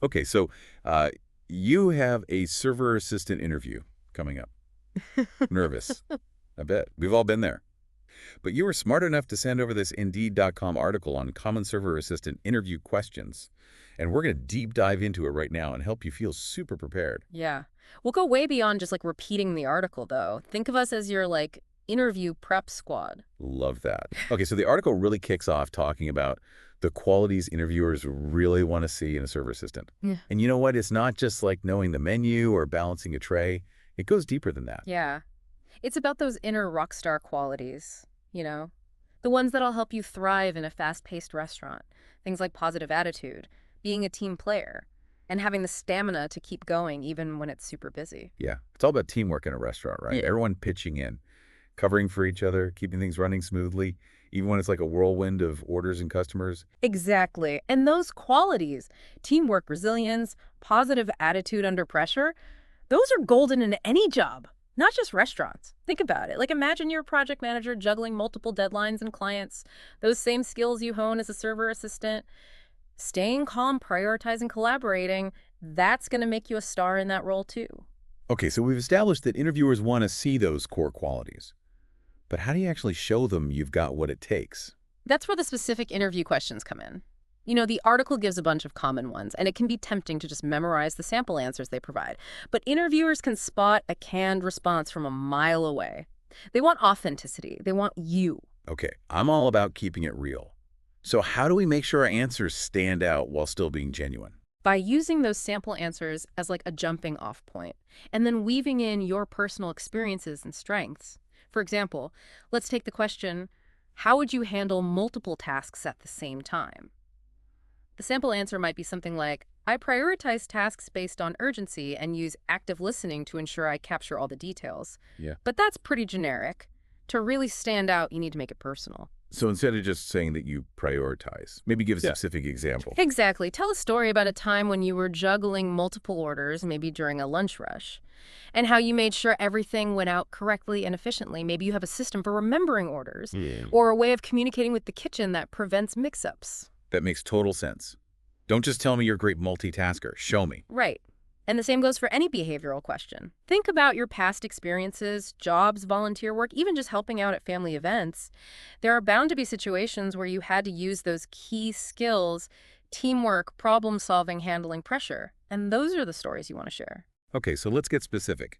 Okay, so uh, you have a server assistant interview coming up. Nervous. I bet. We've all been there. But you were smart enough to send over this Indeed.com article on common server assistant interview questions. And we're going to deep dive into it right now and help you feel super prepared. Yeah. We'll go way beyond just repeating the article, though. Think of us as your interview prep squad. Love that. Okay, so the article really kicks off talking about the qualities interviewers really want to see in a server assistant. Yeah. And you know what? It's not just like knowing the menu or balancing a tray. It goes deeper than that. Yeah. It's about those inner rock star qualities, you know? The ones that'll help you thrive in a fast-paced restaurant. Things like positive attitude, being a team player, and having the stamina to keep going even when it's super busy. Yeah, it's all about teamwork in a restaurant, right? Yeah. Everyone pitching in, covering for each other, keeping things running smoothly, even when it's like a whirlwind of orders and customers. Exactly. And those qualities, teamwork, resilience, positive attitude under pressure, those are golden in any job, not just restaurants. Think about it. Imagine you're a project manager juggling multiple deadlines and clients, those same skills you hone as a server assistant. Staying calm, prioritizing, collaborating, that's going to make you a star in that role too. Okay, so we've established that interviewers want to see those core qualities. But how do you actually show them you've got what it takes? That's where the specific interview questions come in. The article gives a bunch of common ones, and it can be tempting to just memorize the sample answers they provide. But interviewers can spot a canned response from a mile away. They want authenticity. They want you. Okay, I'm all about keeping it real. So how do we make sure our answers stand out while still being genuine? By using those sample answers as a jumping off point, and then weaving in your personal experiences and strengths. For example, let's take the question, how would you handle multiple tasks at the same time? The sample answer might be something like, I prioritize tasks based on urgency and use active listening to ensure I capture all the details. Yeah. But that's pretty generic. To really stand out, you need to make it personal. So instead of just saying that you prioritize, maybe give a specific example. Exactly. Tell a story about a time when you were juggling multiple orders, maybe during a lunch rush, and how you made sure everything went out correctly and efficiently. Maybe you have a system for remembering orders, or a way of communicating with the kitchen that prevents mix-ups. That makes total sense. Don't just tell me you're a great multitasker. Show me. Right. And the same goes for any behavioral question. Think about your past experiences, jobs, volunteer work, even just helping out at family events. There are bound to be situations where you had to use those key skills, teamwork, problem solving, handling pressure. And those are the stories you want to share. Okay, so let's get specific.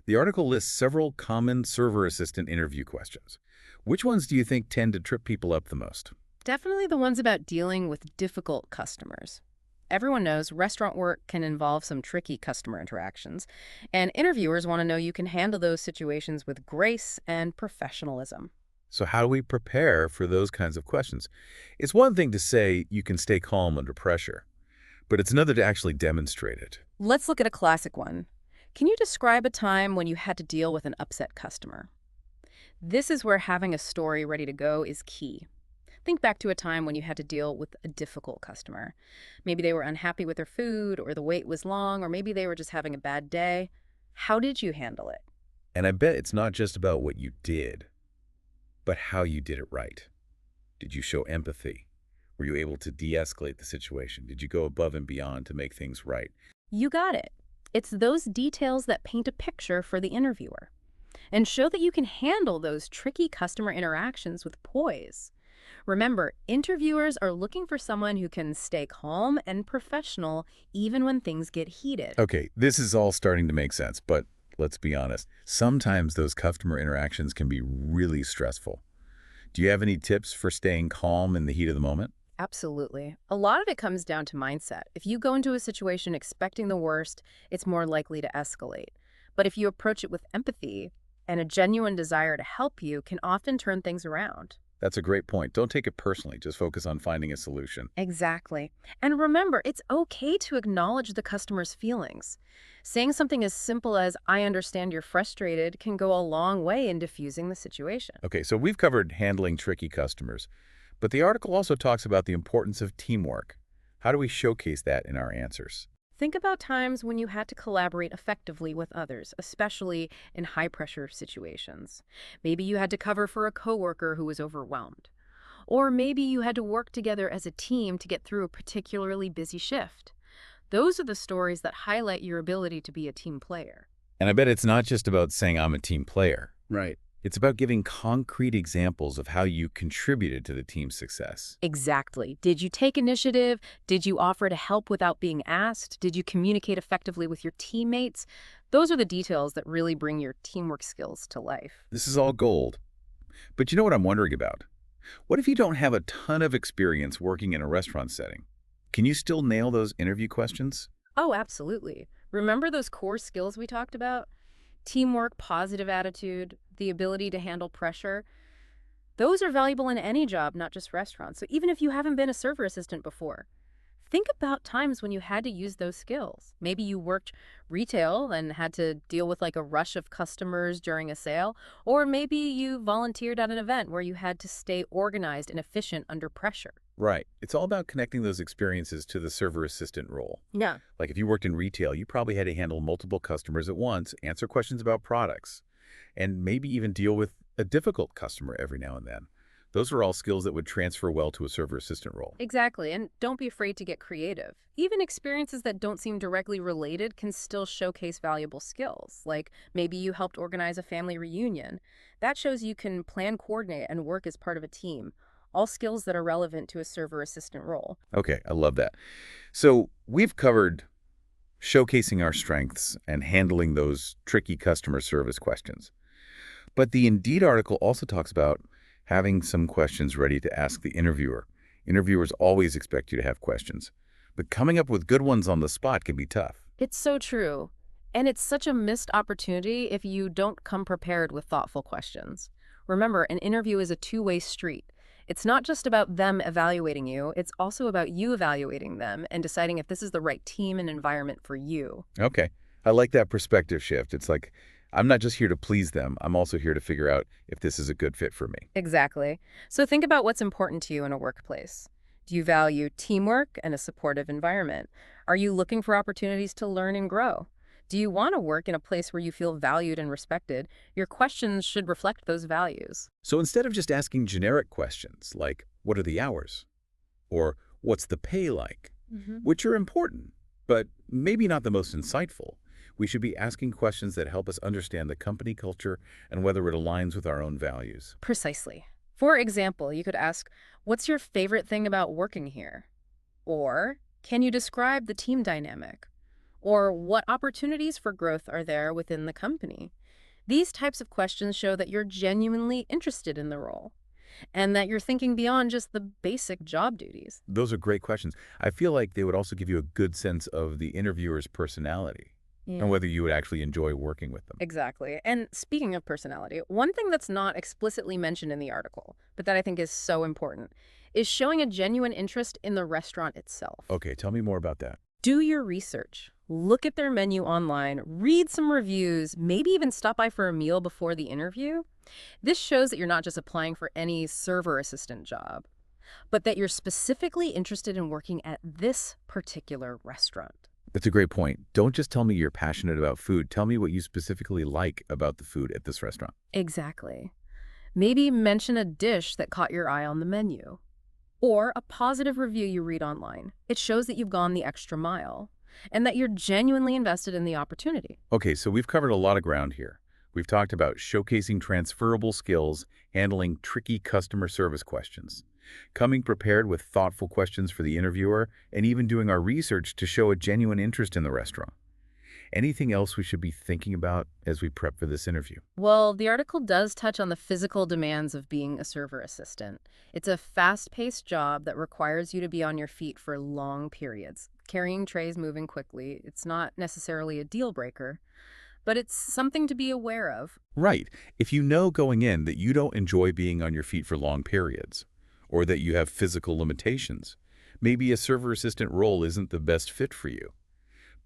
The article lists several common server assistant interview questions. Which ones do you think tend to trip people up the most? Definitely the ones about dealing with difficult customers. Everyone knows restaurant work can involve some tricky customer interactions, and interviewers want to know you can handle those situations with grace and professionalism. So how do we prepare for those kinds of questions? It's one thing to say you can stay calm under pressure, but it's another to actually demonstrate it. Let's look at a classic one. Can you describe a time when you had to deal with an upset customer? This is where having a story ready to go is key. Think back to a time when you had to deal with a difficult customer. Maybe they were unhappy with their food, or the wait was long, or maybe they were just having a bad day. How did you handle it? And I bet it's not just about what you did, but how you did it right. Did you show empathy? Were you able to de-escalate the situation? Did you go above and beyond to make things right? You got it. It's those details that paint a picture for the interviewer and show that you can handle those tricky customer interactions with poise. Remember, interviewers are looking for someone who can stay calm and professional even when things get heated. Okay, this is all starting to make sense, but let's be honest. Sometimes those customer interactions can be really stressful. Do you have any tips for staying calm in the heat of the moment? Absolutely. A lot of it comes down to mindset. If you go into a situation expecting the worst, it's more likely to escalate. But if you approach it with empathy and a genuine desire to help, you can often turn things around. That's a great point. Don't take it personally. Just focus on finding a solution. Exactly. And remember, it's okay to acknowledge the customer's feelings. Saying something as simple as, I understand you're frustrated, can go a long way in diffusing the situation. Okay, so we've covered handling tricky customers, but the article also talks about the importance of teamwork. How do we showcase that in our answers? Think about times when you had to collaborate effectively with others, especially in high-pressure situations. Maybe you had to cover for a coworker who was overwhelmed. Or maybe you had to work together as a team to get through a particularly busy shift. Those are the stories that highlight your ability to be a team player. And I bet it's not just about saying I'm a team player. Right. It's about giving concrete examples of how you contributed to the team's success. Exactly. Did you take initiative? Did you offer to help without being asked? Did you communicate effectively with your teammates? Those are the details that really bring your teamwork skills to life. This is all gold. But you know what I'm wondering about? What if you don't have a ton of experience working in a restaurant setting? Can you still nail those interview questions? Oh, absolutely. Remember those core skills we talked about? Teamwork, positive attitude, the ability to handle pressure. Those are valuable in any job, not just restaurants. So even if you haven't been a server assistant before, think about times when you had to use those skills. Maybe you worked retail and had to deal with like a rush of customers during a sale, or maybe you volunteered at an event where you had to stay organized and efficient under pressure. Right. It's all about connecting those experiences to the server assistant role. Yeah. Like if you worked in retail, you probably had to handle multiple customers at once, answer questions about products, and maybe even deal with a difficult customer every now and then. Those are all skills that would transfer well to a server assistant role. Exactly, and don't be afraid to get creative. Even experiences that don't seem directly related can still showcase valuable skills, like maybe you helped organize a family reunion. That shows you can plan, coordinate, and work as part of a team, all skills that are relevant to a server assistant role. Okay, I love that. So we've covered showcasing our strengths and handling those tricky customer service questions. But the Indeed article also talks about having some questions ready to ask the interviewer. Interviewers always expect you to have questions, but coming up with good ones on the spot can be tough. It's so true. And it's such a missed opportunity if you don't come prepared with thoughtful questions. Remember, an interview is a two-way street. It's not just about them evaluating you, it's also about you evaluating them and deciding if this is the right team and environment for you. Okay, I like that perspective shift. It's like, I'm not just here to please them, I'm also here to figure out if this is a good fit for me. Exactly. So think about what's important to you in a workplace. Do you value teamwork and a supportive environment? Are you looking for opportunities to learn and grow? Do you want to work in a place where you feel valued and respected? Your questions should reflect those values. So instead of just asking generic questions like, what are the hours? Or what's the pay like? Which are important, but maybe not the most insightful. We should be asking questions that help us understand the company culture and whether it aligns with our own values. Precisely. For example, you could ask, what's your favorite thing about working here? Or, can you describe the team dynamic? Or, what opportunities for growth are there within the company? These types of questions show that you're genuinely interested in the role and that you're thinking beyond just the basic job duties. Those are great questions. I feel like they would also give you a good sense of the interviewer's personality Yeah. and whether you would actually enjoy working with them. Exactly. And speaking of personality, one thing that's not explicitly mentioned in the article, but that I think is so important, is showing a genuine interest in the restaurant itself. Okay, tell me more about that. Do your research. Look at their menu online, read some reviews, maybe even stop by for a meal before the interview. This shows that you're not just applying for any server assistant job, but that you're specifically interested in working at this particular restaurant. That's a great point. Don't just tell me you're passionate about food. Tell me what you specifically like about the food at this restaurant. Exactly. Maybe mention a dish that caught your eye on the menu, or a positive review you read online. It shows that you've gone the extra mile and that you're genuinely invested in the opportunity. Okay, so we've covered a lot of ground here. We've talked about showcasing transferable skills, handling tricky customer service questions, coming prepared with thoughtful questions for the interviewer, and even doing our research to show a genuine interest in the restaurant. Anything else we should be thinking about as we prep for this interview? Well, the article does touch on the physical demands of being a server assistant. It's a fast-paced job that requires you to be on your feet for long periods, carrying trays, moving quickly. It's not necessarily a deal breaker, but it's something to be aware of. Right. If you know going in that you don't enjoy being on your feet for long periods, or that you have physical limitations, maybe a server assistant role isn't the best fit for you.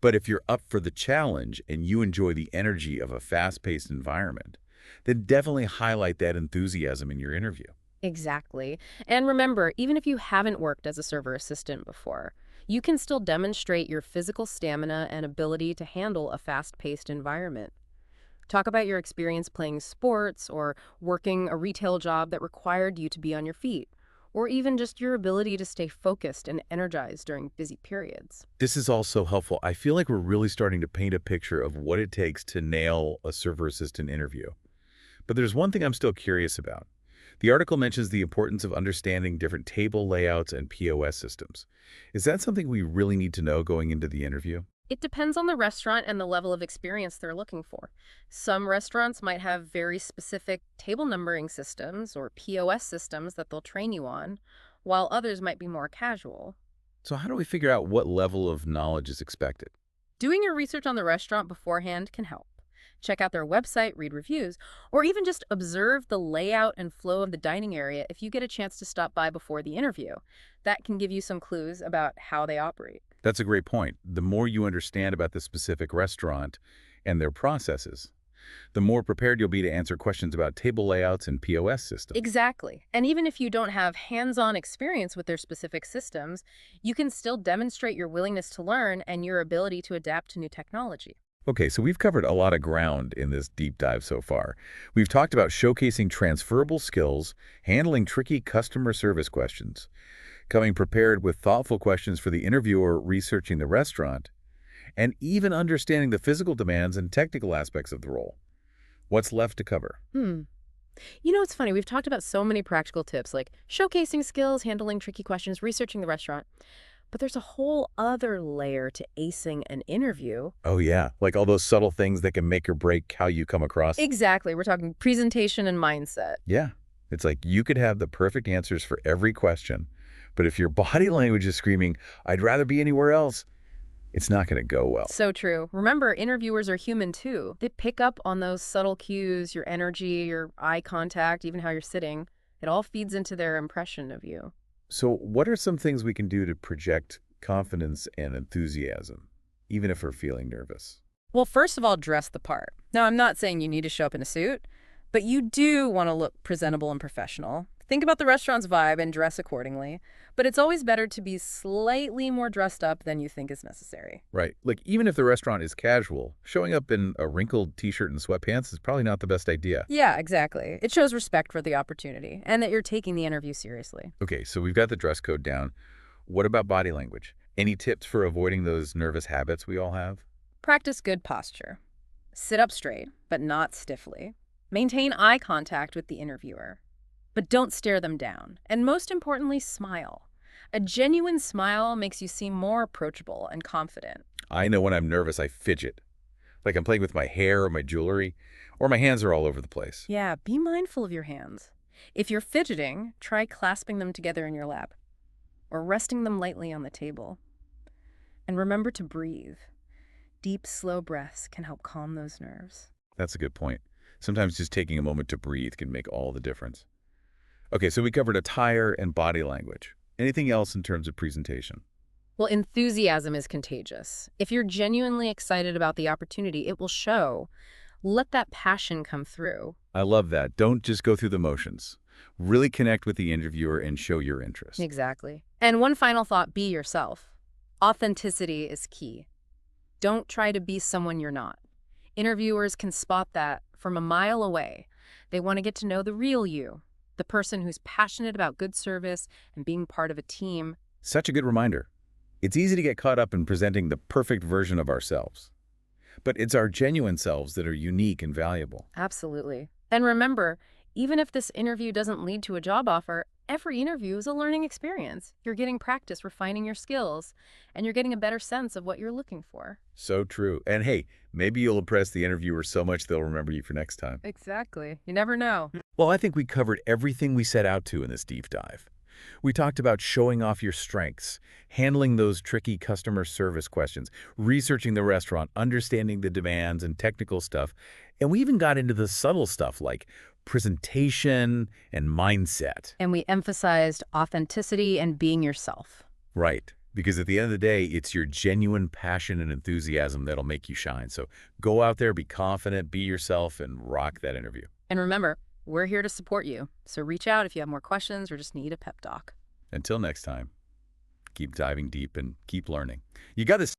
But if you're up for the challenge and you enjoy the energy of a fast-paced environment, then definitely highlight that enthusiasm in your interview. Exactly. And remember, even if you haven't worked as a server assistant before, you can still demonstrate your physical stamina and ability to handle a fast-paced environment. Talk about your experience playing sports or working a retail job that required you to be on your feet, or even just your ability to stay focused and energized during busy periods. This is all so helpful. I feel like we're really starting to paint a picture of what it takes to nail a server assistant interview. But there's one thing I'm still curious about. The article mentions the importance of understanding different table layouts and POS systems. Is that something we really need to know going into the interview? It depends on the restaurant and the level of experience they're looking for. Some restaurants might have very specific table numbering systems or POS systems that they'll train you on, while others might be more casual. So how do we figure out what level of knowledge is expected? Doing your research on the restaurant beforehand can help. Check out their website, read reviews, or even just observe the layout and flow of the dining area if you get a chance to stop by before the interview. That can give you some clues about how they operate. That's a great point. The more you understand about the specific restaurant and their processes, the more prepared you'll be to answer questions about table layouts and POS systems. Exactly. And even if you don't have hands-on experience with their specific systems, you can still demonstrate your willingness to learn and your ability to adapt to new technology. Okay, so we've covered a lot of ground in this deep dive so far. We've talked about showcasing transferable skills, handling tricky customer service questions, coming prepared with thoughtful questions for the interviewer researching the restaurant, and even understanding the physical demands and technical aspects of the role. What's left to cover? It's funny. We've talked about so many practical tips like showcasing skills, handling tricky questions, researching the restaurant. But there's a whole other layer to acing an interview. Oh yeah, like all those subtle things that can make or break how you come across. Exactly. We're talking presentation and mindset. Yeah, it's like you could have the perfect answers for every question, but if your body language is screaming, "I'd rather be anywhere else," it's not going to go well. So true. Remember, interviewers are human too. They pick up on those subtle cues, your energy, your eye contact, even how you're sitting. It all feeds into their impression of you. So what are some things we can do to project confidence and enthusiasm, even if we're feeling nervous? Well, first of all, dress the part. Now, I'm not saying you need to show up in a suit, but you do want to look presentable and professional. Think about the restaurant's vibe and dress accordingly. But it's always better to be slightly more dressed up than you think is necessary. Right. Like even if the restaurant is casual, showing up in a wrinkled t-shirt and sweatpants is probably not the best idea. Yeah, exactly. It shows respect for the opportunity and that you're taking the interview seriously. Okay, so we've got the dress code down. What about body language? Any tips for avoiding those nervous habits we all have? Practice good posture. Sit up straight, but not stiffly. Maintain eye contact with the interviewer. But don't stare them down. And most importantly, smile. A genuine smile makes you seem more approachable and confident. I know when I'm nervous, I fidget. Like I'm playing with my hair or my jewelry, or my hands are all over the place. Yeah, be mindful of your hands. If you're fidgeting, try clasping them together in your lap or resting them lightly on the table. And remember to breathe. Deep, slow breaths can help calm those nerves. That's a good point. Sometimes just taking a moment to breathe can make all the difference. Okay, so we covered attire and body language. Anything else in terms of presentation? Well, enthusiasm is contagious. If you're genuinely excited about the opportunity, it will show. Let that passion come through. I love that. Don't just go through the motions. Really connect with the interviewer and show your interest. Exactly. And one final thought, be yourself. Authenticity is key. Don't try to be someone you're not. Interviewers can spot that from a mile away. They want to get to know the real you, the person who's passionate about good service and being part of a team. Such a good reminder. It's easy to get caught up in presenting the perfect version of ourselves. But it's our genuine selves that are unique and valuable. Absolutely. And remember, even if this interview doesn't lead to a job offer, every interview is a learning experience. You're getting practice refining your skills, and you're getting a better sense of what you're looking for. So true. And hey, maybe you'll impress the interviewer so much they'll remember you for next time. Exactly. You never know. Well, I think we covered everything we set out to in this deep dive. We talked about showing off your strengths, handling those tricky customer service questions, researching the restaurant, understanding the demands and technical stuff, and we even got into the subtle stuff like presentation and mindset. And we emphasized authenticity and being yourself. Right, because at the end of the day, it's your genuine passion and enthusiasm that'll make you shine. So go out there, be confident, be yourself, and rock that interview. And remember, we're here to support you. So reach out if you have more questions or just need a pep talk. Until next time, keep diving deep and keep learning. You got this.